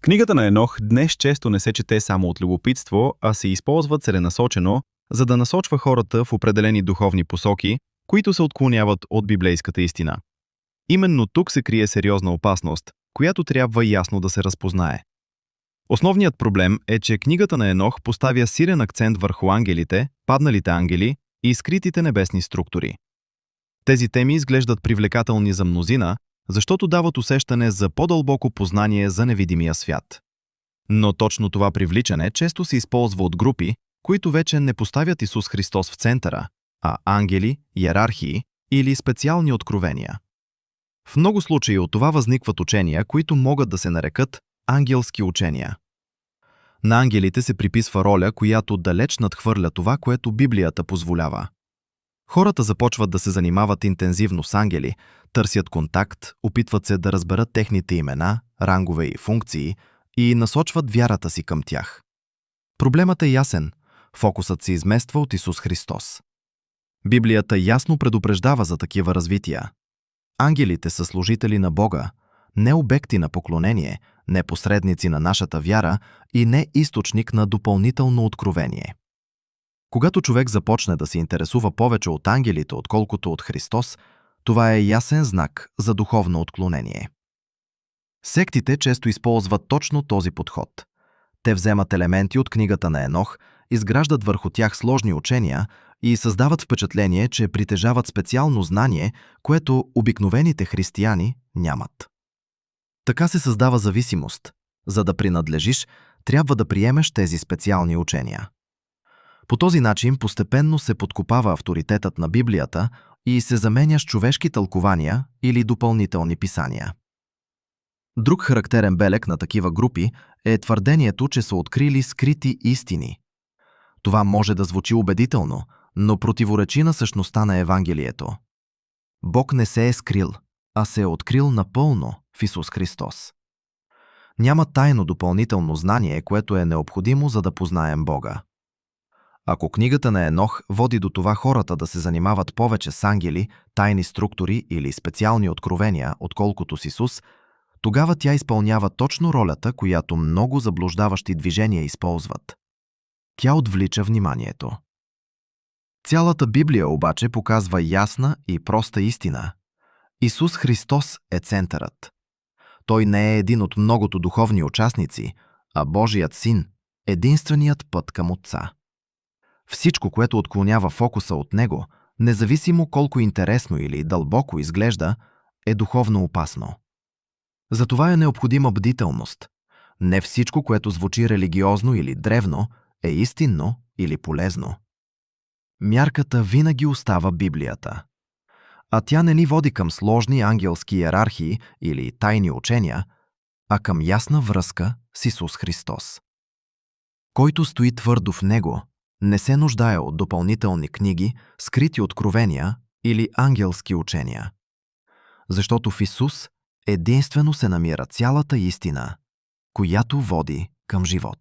Книгата на Енох днес често не се чете само от любопитство, а се използва целенасочено, за да насочва хората в определени духовни посоки, които се отклоняват от библейската истина. Именно тук се крие сериозна опасност, която трябва ясно да се разпознае. Основният проблем е, че книгата на Енох поставя силен акцент върху ангелите, падналите ангели и скритите небесни структури. Тези теми изглеждат привлекателни за мнозина, защото дават усещане за по-дълбоко познание за невидимия свят. Но точно това привличане често се използва от групи, които вече не поставят Исус Христос в центъра, а ангели, йерархии или специални откровения. В много случаи от това възникват учения, които могат да се нарекат ангелски учения. На ангелите се приписва роля, която далеч надхвърля това, което Библията позволява. Хората започват да се занимават интензивно с ангели, търсят контакт, опитват се да разберат техните имена, рангове и функции и насочват вярата си към тях. Проблемът е ясен. Фокусът се измества от Исус Христос. Библията ясно предупреждава за такива развития. Ангелите са служители на Бога, не обекти на поклонение, не посредници на нашата вяра и не източник на допълнително откровение. Когато човек започне да се интересува повече от ангелите, отколкото от Христос, това е ясен знак за духовно отклонение. Сектите често използват точно този подход. Те вземат елементи от книгата на Енох, изграждат върху тях сложни учения и създават впечатление, че притежават специално знание, което обикновените християни нямат. Така се създава зависимост. За да принадлежиш, трябва да приемеш тези специални учения. По този начин постепенно се подкопава авторитетът на Библията и се заменя с човешки тълкования или допълнителни писания. Друг характерен белег на такива групи е твърдението, че са открили скрити истини. Това може да звучи убедително, но противоречи на същността на Евангелието. Бог не се е скрил, а се е открил напълно в Исус Христос. Няма тайно допълнително знание, което е необходимо, за да познаем Бога. Ако книгата на Енох води до това хората да се занимават повече с ангели, тайни структури или специални откровения, отколкото с Исус, тогава тя изпълнява точно ролята, която много заблуждаващи движения използват. Тя отвлича вниманието. Цялата Библия обаче показва ясна и проста истина. Исус Христос е центърът. Той не е един от многото духовни участници, а Божият Син, единственият път към Отца. Всичко, което отклонява фокуса от Него, независимо колко интересно или дълбоко изглежда, е духовно опасно. Затова е необходима бдителност. Не всичко, което звучи религиозно или древно, е истинно или полезно. Мярката винаги остава Библията. А тя не ни води към сложни ангелски йерархии или тайни учения, а към ясна връзка с Исус Христос. Който стои твърдо в Него, не се нуждае от допълнителни книги, скрити откровения или ангелски учения. Защото в Исус единствено се намира цялата истина, която води към живот.